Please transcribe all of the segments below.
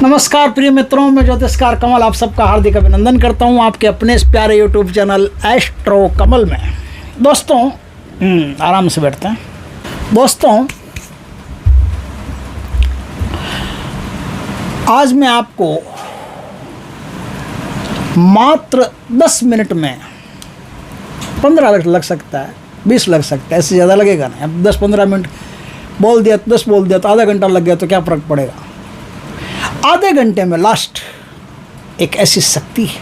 नमस्कार प्रिय मित्रों, मैं ज्योतिषकार कमल आप सबका हार्दिक अभिनंदन करता हूं आपके अपने इस प्यारे यूट्यूब चैनल एस्ट्रो कमल में। दोस्तों आराम से बैठते हैं। दोस्तों आज मैं आपको मात्र 10 मिनट में 15 मिनट लग सकता है, 20 लग सकता है, इससे ज़्यादा लगेगा नहीं। अब 10-15 मिनट बोल दिया, 10 बोल दिया तो आधा घंटा लग गया तो क्या फ़र्क पड़ेगा। आधे घंटे में लास्ट एक ऐसी शक्ति है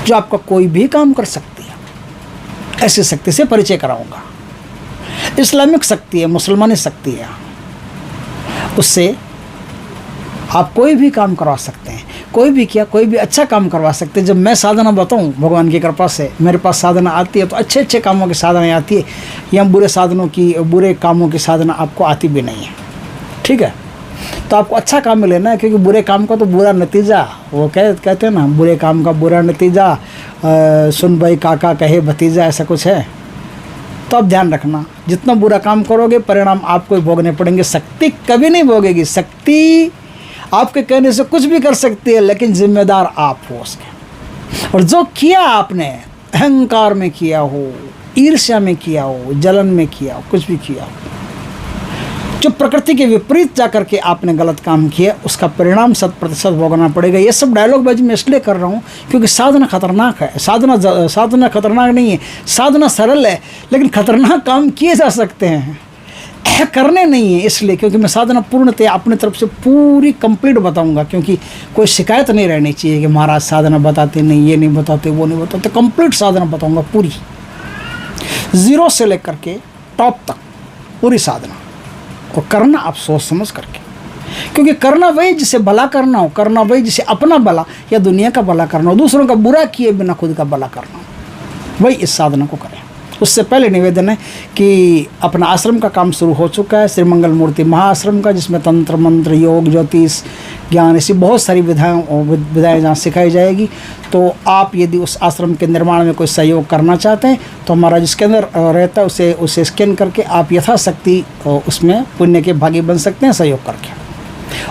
जो आपका कोई भी काम कर सकती है। ऐसी शक्ति से परिचय कराऊंगा। इस्लामिक शक्ति है, मुसलमानी शक्ति है। उससे आप कोई भी काम करवा सकते हैं, कोई भी अच्छा काम करवा सकते हैं। जब मैं साधना बताऊं भगवान की कृपा से मेरे पास साधना आती है तो अच्छे कामों की साधना आती है, या बुरे कामों की साधना आपको आती भी नहीं है। ठीक है, तो आपको अच्छा काम में लेना है, क्योंकि बुरे काम का तो बुरा नतीजा, वो कहते हैं ना, बुरे काम का बुरा नतीजा, सुन भाई काका कहे भतीजा, ऐसा कुछ है। तो आप ध्यान रखना, जितना बुरा काम करोगे परिणाम आपको ही भोगने पड़ेंगे। शक्ति कभी नहीं भोगेगी। शक्ति आपके कहने से कुछ भी कर सकती है, लेकिन जिम्मेदार आप हो उसके। और जो किया आपने अहंकार में किया हो, ईर्ष्या में किया हो, जलन में किया हो, कुछ भी किया हो, जो प्रकृति के विपरीत जाकर के आपने गलत काम किया, उसका परिणाम 100% भोगना पड़ेगा। ये सब डायलॉग बाजी मैं इसलिए कर रहा हूँ क्योंकि साधना खतरनाक है। साधना खतरनाक नहीं है, साधना सरल है, लेकिन खतरनाक काम किए जा सकते हैं, करने नहीं है। इसलिए क्योंकि मैं साधना पूर्णतः अपनी तरफ से पूरी कंप्लीट बताऊंगा, क्योंकि कोई शिकायत नहीं रहनी चाहिए कि महाराज साधना बताते नहीं, ये नहीं बताते, वो नहीं बताते। कंप्लीट साधना बताऊंगा, पूरी, जीरो से लेकर के टॉप तक पूरी साधना। और करना आप सोच समझ करके, क्योंकि करना वही जिसे भला करना हो, करना वही जिसे अपना भला या दुनिया का भला करना हो, दूसरों का बुरा किए बिना खुद का भला करना हो, वही इस साधना को करें। उससे पहले निवेदन है कि अपना आश्रम का काम शुरू हो चुका है, श्री मंगल मूर्ति महाआश्रम का, जिसमें तंत्र मंत्र योग ज्योतिष ज्ञान ऐसी बहुत सारी विधाएँ जहाँ सिखाई जाएगी। तो आप यदि उस आश्रम के निर्माण में कोई सहयोग करना चाहते हैं तो हमारा जिसके अंदर रहता है उसे स्कैन करके आप यथाशक्ति उसमें पुण्य के भागी बन सकते हैं सहयोग करके।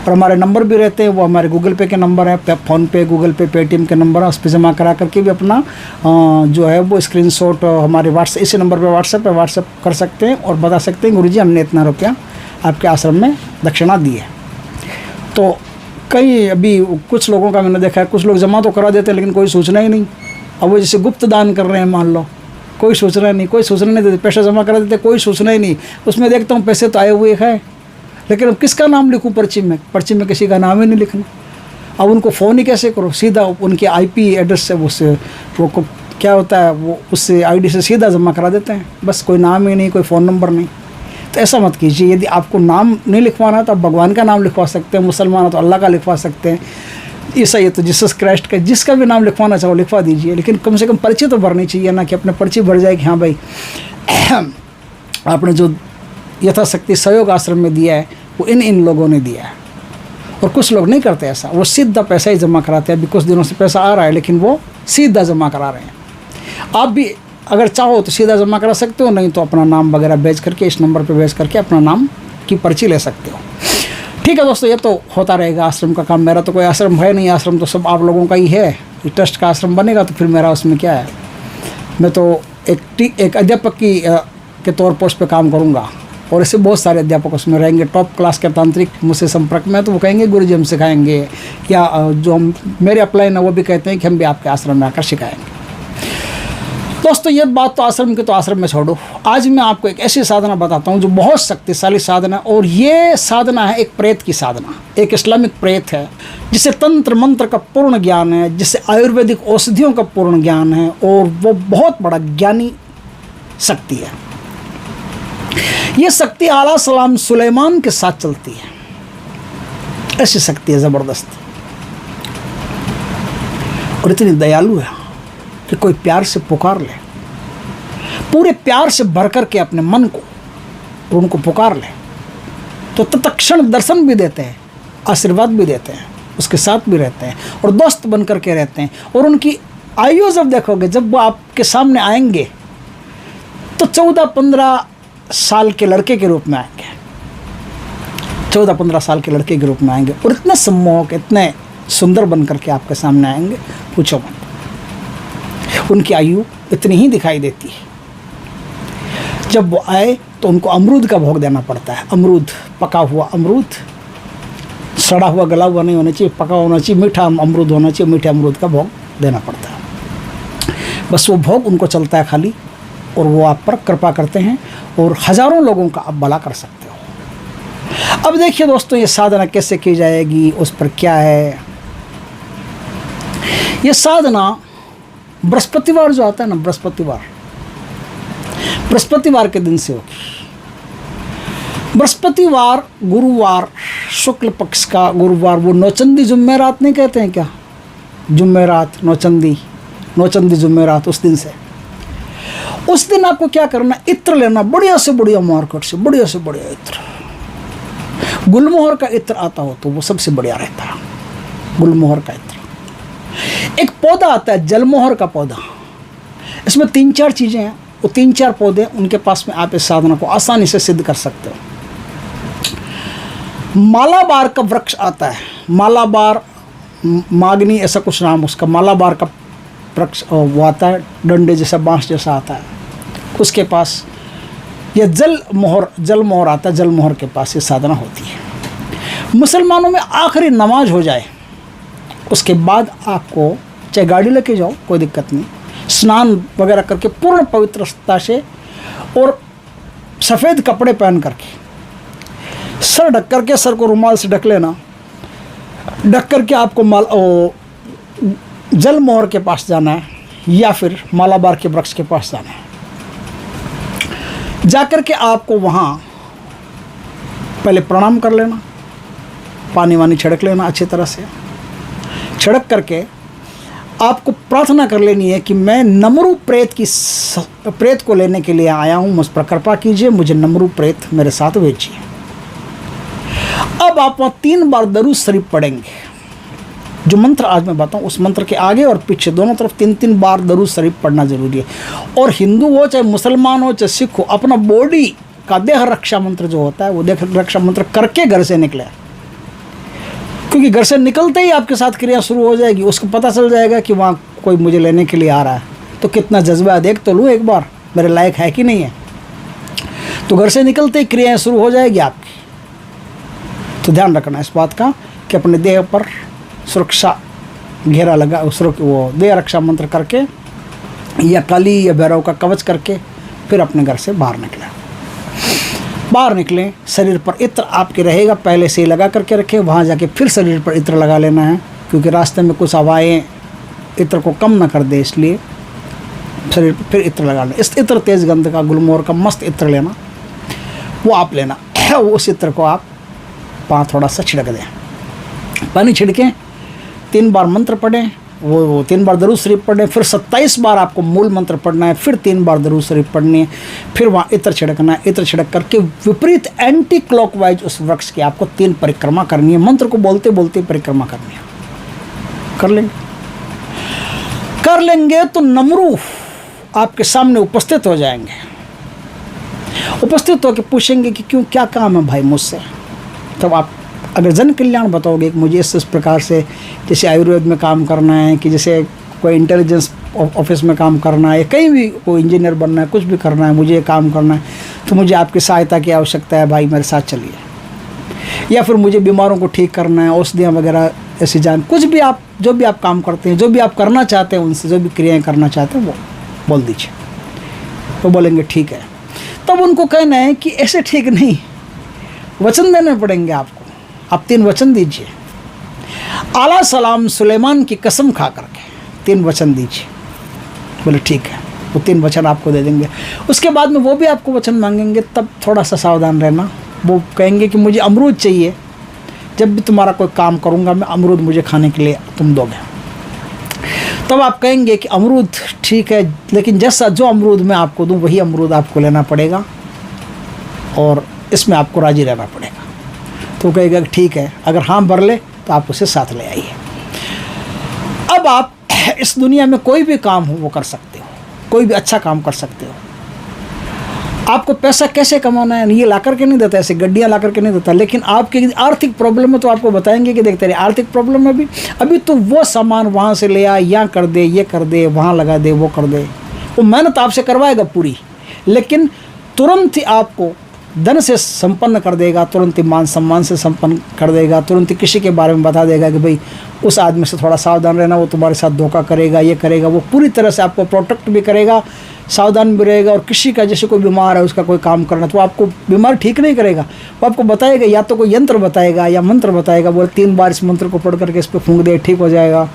और हमारे नंबर भी रहते हैं, वो हमारे गूगल पे के नंबर हैं, फ़ोनपे, गूगल पे, पेटीएम के नंबर हैं। उस पर जमा करा करके भी अपना जो है वो स्क्रीनशॉट हमारे व्हाट्सएप, इसी नंबर पे व्हाट्सएप कर सकते हैं और बता सकते हैं गुरुजी हमने इतना रुपया आपके आश्रम में दक्षिणा दी है। तो कई अभी कुछ लोगों का मैंने देखा है, कुछ लोग जमा तो करा देते हैं लेकिन कोई सूचना ही नहीं। अब वो जैसे गुप्त दान कर रहे हैं, मान लो, कोई सूचना नहीं देते, पैसा जमा करा देते, कोई सूचना ही नहीं। उसमें देखता हूँ पैसे तो आए हुए हैं, लेकिन अब किसका नाम लिखूं पर्ची में किसी का नाम ही नहीं लिखना। अब उनको फ़ोन ही कैसे करो, सीधा उनके आईपी एड्रेस से वो क्या होता है, वो उससे आईडी से सीधा जमा करा देते हैं। बस कोई नाम ही नहीं, कोई फ़ोन नंबर नहीं। तो ऐसा मत कीजिए। यदि आपको नाम नहीं लिखवाना तो आप भगवान का नाम लिखवा सकते हैं, मुसलमान तो अल्लाह का लिखवा सकते हैं, ईसाई तो जीसस क्राइस्ट का, जिसका भी नाम लिखवाना चाहो लिखवा दीजिए। लेकिन कम से कम पर्ची तो भरनी चाहिए ना, कि अपने पर्ची भर जाए कि हाँ भाई आपने जो यथाशक्ति सहयोग आश्रम में दिया है वो इन लोगों ने दिया है। और कुछ लोग नहीं करते ऐसा, वो सीधा पैसा ही जमा कराते हैं। अभी कुछ दिनों से पैसा आ रहा है लेकिन वो सीधा जमा करा रहे हैं। आप भी अगर चाहो तो सीधा जमा करा सकते हो, नहीं तो अपना नाम वगैरह भेज करके, इस नंबर पे भेज करके अपना नाम की पर्ची ले सकते हो। ठीक है दोस्तों, ये तो होता रहेगा आश्रम का काम। मेरा तो कोई आश्रम है नहीं, आश्रम तो सब आप लोगों का ही है। ट्रस्ट का आश्रम बनेगा तो फिर मेरा उसमें क्या है। मैं तो एक अध्यापक के तौर पर उस पर काम करूँगा, और ऐसे बहुत सारे अध्यापक उसमें रहेंगे, टॉप क्लास के तांत्रिक मुझसे संपर्क में, तो वो कहेंगे गुरुजी हम सिखाएंगे, या जो मेरे अपलाइन है वो भी कहते हैं कि हम भी आपके आश्रम में आकर सिखाएंगे। दोस्तों ये बात तो आश्रम की, तो आश्रम में छोड़ो। आज मैं आपको एक ऐसी साधना बताता हूँ जो बहुत शक्तिशाली साधना है। और ये साधना है एक प्रेत की साधना, एक इस्लामिक प्रेत है जिसे तंत्र मंत्र का पूर्ण ज्ञान है, जिसे आयुर्वेदिक औषधियों का पूर्ण ज्ञान है, और वो बहुत बड़ा ज्ञानी शक्ति है। ये शक्ति आला सलाम सुलेमान के साथ चलती है। ऐसी शक्ति है ज़बरदस्त, और इतनी दयालु है कि कोई प्यार से पुकार ले, पूरे प्यार से भर करके अपने मन को और उनको पुकार ले तो तत्क्षण दर्शन भी देते हैं, आशीर्वाद भी देते हैं, उसके साथ भी रहते हैं और दोस्त बन करके रहते हैं। और उनकी आयु जब देखोगे, जब वो आपके सामने आएंगे तो 14-15 साल के लड़के के रूप में आएंगे। 14-15 साल के लड़के के रूप में आएंगे और इतने सम्मोहक, इतने सुंदर बन करके आपके सामने आएंगे, पूछो मत। उनकी आयु इतनी ही दिखाई देती है। जब वो आए तो उनको अमरूद का भोग देना पड़ता है। अमरूद, पका हुआ अमरूद, सड़ा हुआ गला हुआ नहीं होना चाहिए, पका होना चाहिए, मीठा अमरूद होना चाहिए। मीठे अमरूद का भोग देना पड़ता है। बस वो भोग उनको चलता है खाली, और वो आप पर कृपा करते हैं और हज़ारों लोगों का आप भला कर सकते हो। अब देखिए दोस्तों, ये साधना कैसे की जाएगी, उस पर क्या है। ये साधना बृहस्पतिवार जो आता है ना, बृहस्पतिवार के दिन से होगी। बृहस्पतिवार, गुरुवार, शुक्ल पक्ष का गुरुवार, वो नौचंदी जुम्मेरात नहीं कहते हैं क्या, जुम्मेरात, नौचंदी जुम्मेरात, उस दिन से, उस दिन आपको क्या करना, इत्र लेना, बढ़िया से बढ़िया मार्केट से, बढ़िया से बढ़िया इत्र। गुलमोहर का इत्र आता हो तो वो सबसे बढ़िया रहता है, गुलमोहर का इत्र। एक पौधा आता है जलमोहर का पौधा, इसमें 3-4 चीज़ें हैं, वो 3-4 पौधे उनके पास में आप इस साधना को आसानी से सिद्ध कर सकते हो। मालाबार का वृक्ष आता है, मालाबार, मागनी, ऐसा कुछ नाम उसका, मालाबार का वृक्ष वो आता है, डंडे जैसा, बांस जैसा आता है उसके पास। यह जलमोहर आता है, जलमोहर के पास ये साधना होती है। मुसलमानों में आखिरी नमाज हो जाए उसके बाद आपको चाहे गाड़ी लेके जाओ, कोई दिक्कत नहीं, स्नान वगैरह करके पूर्ण पवित्रता से और सफ़ेद कपड़े पहन करके, सर ढक करके, सर को रुमाल से ढक लेना, ढक करके आपको जलमोहर के पास जाना है या फिर मालाबार के वृक्ष के पास जाना है। जाकर के आपको वहाँ पहले प्रणाम कर लेना, पानी वानी छिड़क लेना अच्छी तरह से। छिड़क करके आपको प्रार्थना कर लेनी है कि मैं नमरू प्रेत को लेने के लिए आया हूँ, मुझ पर कृपा कीजिए, मुझे नमरू प्रेत मेरे साथ भेजिए। अब आप वहाँ 3 बार दरूद शरीफ पढ़ेंगे। जो मंत्र आज मैं बताऊँ, उस मंत्र के आगे और पीछे दोनों तरफ 3-3 बार दरूद शरीफ पढ़ना जरूरी है। और हिंदू हो चाहे मुसलमान हो चाहे सिख हो, अपना बॉडी का देह रक्षा मंत्र जो होता है, वो देह रक्षा मंत्र करके घर से निकले, क्योंकि घर से निकलते ही आपके साथ क्रिया शुरू हो जाएगी। उसको पता चल जाएगा कि वहाँ कोई मुझे लेने के लिए आ रहा है, तो कितना जज्बा है, देख तो लूँ एक बार, मेरे लायक है कि नहीं है। तो घर से निकलते ही क्रियाएँ शुरू हो जाएगी आपकी। तो ध्यान रखना इस बात का कि अपने देह पर सुरक्षा घेरा लगा, वो देह रक्षा मंत्र करके या काली या भैरव का कवच करके फिर अपने घर से बाहर निकलें। शरीर पर इत्र आपके रहेगा, पहले से ही लगा करके रखें, वहाँ जाके फिर शरीर पर इत्र लगा लेना है, क्योंकि रास्ते में कुछ हवाएं इत्र को कम ना कर दे, इसलिए शरीर पर फिर इत्र लगा लेना। इस इत्र तेज गंध का, गुलमोहर का मस्त इत्र लेना, वो आप लेना। उस इत्र को आप वहाँ थोड़ा सा छिड़क दें, पानी छिड़कें, 3 बार मंत्र पढ़ें, वो 3 बार दरूद शरीफ पढ़ें, फिर 27 बार आपको मूल मंत्र पढ़ना है, फिर 3 बार दरूद शरीफ पढ़नी है, फिर वहाँ इत्र छिड़कना है। इत्र छिड़क करके विपरीत एंटी क्लॉकवाइज उस वृक्ष की आपको 3 परिक्रमा करनी है। मंत्र को बोलते बोलते परिक्रमा करनी है। कर लेंगे तो नमरू आपके सामने उपस्थित हो जाएंगे। उपस्थित होकर पूछेंगे कि क्यों, क्या काम है भाई मुझसे। तब आप अगर जन कल्याण बताओगे कि मुझे इस प्रकार से, जैसे आयुर्वेद में काम करना है, कि जैसे कोई इंटेलिजेंस ऑफिस में काम करना है, कहीं भी कोई इंजीनियर बनना है, कुछ भी करना है, मुझे ये काम करना है, तो मुझे आपकी सहायता की आवश्यकता है भाई, मेरे साथ चलिए। या फिर मुझे बीमारों को ठीक करना है, औषधियाँ वगैरह ऐसी कुछ भी आप, जो भी आप काम करते हैं, जो भी आप करना चाहते हैं, उनसे जो भी क्रियाएँ करना चाहते हैं वो बोल दीजिए। तो बोलेंगे ठीक है। तब उनको कहना है कि ऐसे ठीक नहीं, वचन देने पड़ेंगे आपको। आप 3 वचन दीजिए। आला सलाम सुलेमान की कसम खा करके 3 वचन दीजिए। बोले ठीक है, वो 3 वचन आपको दे देंगे। उसके बाद में वो भी आपको वचन मांगेंगे, तब थोड़ा सा सावधान रहना। वो कहेंगे कि मुझे अमरूद चाहिए, जब भी तुम्हारा कोई काम करूँगा मैं अमरूद मुझे खाने के लिए तुम दोगे। तब आप कहेंगे कि अमरूद ठीक है, लेकिन जैसा जो अमरूद मैं आपको दूँ वही अमरूद आपको लेना पड़ेगा और इसमें आपको राजी रहना पड़ेगा। तो कहेगा ठीक है, अगर हाँ भर ले तो आप उसे साथ ले आइए। अब आप इस दुनिया में कोई भी काम हो वो कर सकते हो, कोई भी अच्छा काम कर सकते हो। आपको पैसा कैसे कमाना है ये ला करके नहीं देता, ऐसे गड्डियाँ ला करके नहीं देता, लेकिन आपकी आर्थिक प्रॉब्लम है तो आपको बताएंगे कि देखते रहे आर्थिक प्रॉब्लम में भी अभी तो वो सामान वहाँ से ले आ, यहाँ कर दे, ये कर दे, वहाँ लगा दे, वो कर दे, वो मेहनत आपसे करवाएगा पूरी, लेकिन तुरंत ही आपको धन से संपन्न कर देगा, तुरंत ही मान सम्मान से संपन्न कर देगा, तुरंत ही किसी के बारे में बता देगा कि भाई उस आदमी से थोड़ा सावधान रहना, वो तुम्हारे साथ धोखा करेगा, ये करेगा, वो पूरी तरह से आपको प्रोटेक्ट भी करेगा, सावधान भी रहेगा। और किसी का जैसे कोई बीमार है उसका कोई काम करना तो आपको बीमार ठीक नहीं करेगा, वो आपको बताएगा, या तो कोई यंत्र बताएगा या मंत्र बताएगा, बोले 3 बार इस मंत्र को पढ़ करके इस पर फूंक दे ठीक हो जाएगा,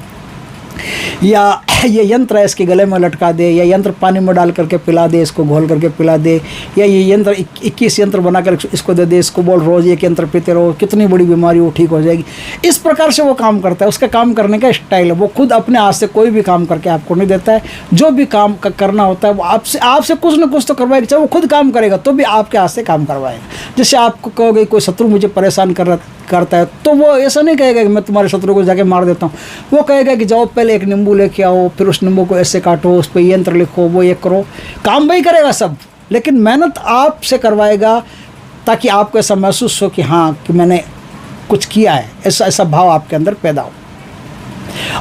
या ये यंत्र है इसके गले में लटका दे, या यंत्र पानी में डाल करके पिला दे, इसको घोल करके पिला दे, या ये यंत्र 21 यंत्र बनाकर इसको दे दे, इसको बोल रोज़ एक यंत्र पीते रहो, कितनी बड़ी बीमारी वो ठीक हो जाएगी। इस प्रकार से वो काम करता है, उसका काम करने का स्टाइल है। वो खुद अपने हाथ से कोई भी काम करके आपको नहीं देता है, जो भी काम करना होता है वो आपसे कुछ ना कुछ तो करवाएगा, चाहे वो खुद काम करेगा तो भी आपके हाथ से काम करवाएगा। जैसे आपको कहोगे कोई शत्रु मुझे परेशान करता है तो वो ऐसा नहीं कहेगा कि मैं तुम्हारे शत्रु को जाके मार देता हूँ, वो कहेगा कि जाओ पहले एक नींबू लेके आओ, फिर उस नींबू को ऐसे काटो, उस पर यंत्र लिखो, वो ये करो, काम वही करेगा सब, लेकिन मेहनत आपसे करवाएगा ताकि आपको ऐसा महसूस हो कि हाँ कि मैंने कुछ किया है, ऐसा भाव आपके अंदर पैदा हो।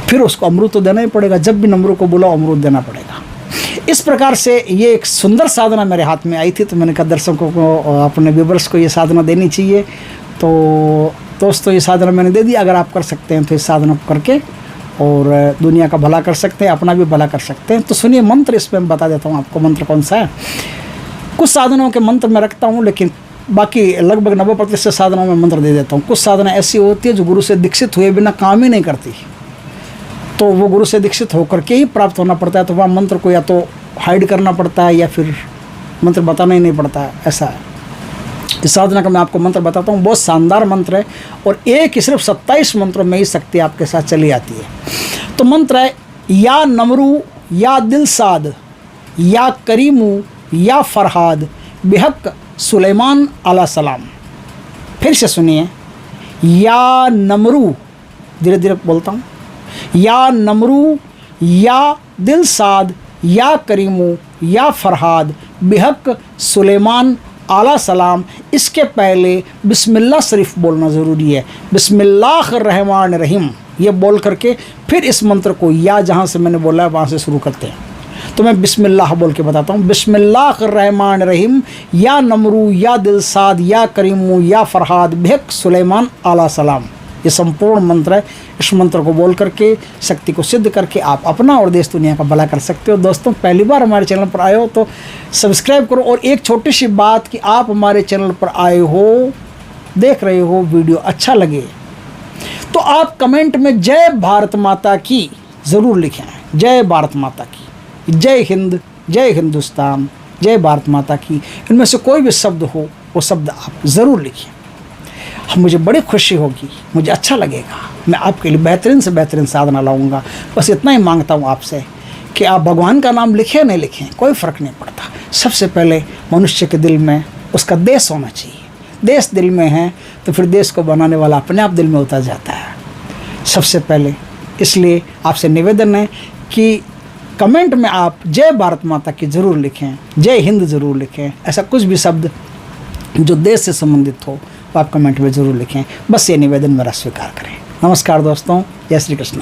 फिर उसको अमृत तो देना ही पड़ेगा, जब भी नमरू को बुलाओ अमृत देना पड़ेगा। इस प्रकार से ये एक सुंदर साधना मेरे हाथ में आई थी, तो मैंने कहा दर्शकों को, अपने व्यूअर्स को ये साधना देनी चाहिए। तो दोस्तों ये साधना मैंने दे दी, अगर आप कर सकते हैं तो इस साधना करके और दुनिया का भला कर सकते हैं, अपना भी भला कर सकते हैं। तो सुनिए मंत्र, इसमें मैं बता देता हूँ आपको मंत्र कौन सा है। कुछ साधनों के मंत्र मैं रखता हूँ, लेकिन बाकी लगभग 90% साधनों में मंत्र दे देता हूँ। कुछ साधना ऐसी होती है जो गुरु से दीक्षित हुए बिना काम ही नहीं करती, तो वो गुरु से दीक्षित होकर के ही प्राप्त होना पड़ता है, तो वह मंत्र को या तो हाइड करना पड़ता है या फिर मंत्र बताना ही नहीं पड़ता है, ऐसा है। इस साधना का मैं आपको मंत्र बताता हूँ, बहुत शानदार मंत्र है, और एक ही सिर्फ 27 मंत्रों में ही शक्ति आपके साथ चली आती है। तो मंत्र है या नमरू या दिलसाद या करीमू या फरहाद बेहक सुलेमान अला सलाम। फिर से सुनिए, या नमरू, धीरे धीरे बोलता हूँ, या नमरू या दिलसाद या करीमू या फरहाद बेहक सुलेमान आला सलाम। इसके पहले बिस्मिल्लाह शरीफ बोलना ज़रूरी है, बिस्मिल्लाहिर्रहमानिर्रहीम ये बोल करके फिर इस मंत्र को या जहाँ से मैंने बोला है वहाँ से शुरू करते हैं। तो मैं बिस्मिल्लाह बोल के बताता हूँ, बिस्मिल्लाहिर्रहमानिर्रहीम या नमरू या दिलसाद या करीमू या फरहाद बेहक सुलेमान आला सलाम। ये संपूर्ण मंत्र है। इस मंत्र को बोल करके शक्ति को सिद्ध करके आप अपना और देश दुनिया का भला कर सकते हो। दोस्तों पहली बार हमारे चैनल पर आए हो तो सब्सक्राइब करो, और एक छोटी सी बात कि आप हमारे चैनल पर आए हो, देख रहे हो, वीडियो अच्छा लगे तो आप कमेंट में जय भारत माता की ज़रूर लिखें। जय भारत माता की, जय हिंद, जय हिंदुस्तान, जय भारत माता की, इनमें से कोई भी शब्द हो वो शब्द आप ज़रूर लिखिए। मुझे बड़ी खुशी होगी, मुझे अच्छा लगेगा, मैं आपके लिए बेहतरीन से बेहतरीन साधना लाऊंगा। बस इतना ही मांगता हूँ आपसे कि आप भगवान का नाम लिखें नहीं लिखें कोई फ़र्क नहीं पड़ता। सबसे पहले मनुष्य के दिल में उसका देश होना चाहिए। देश दिल में है तो फिर देश को बनाने वाला अपने आप दिल में उतर जाता है सबसे पहले। इसलिए आपसे निवेदन है कि कमेंट में आप जय भारत माता की ज़रूर लिखें, जय हिंद ज़रूर लिखें। ऐसा कुछ भी शब्द जो देश से संबंधित हो आप कमेंट में ज़रूर लिखें। बस ये निवेदन मेरा स्वीकार करें। नमस्कार दोस्तों, जय श्री कृष्ण।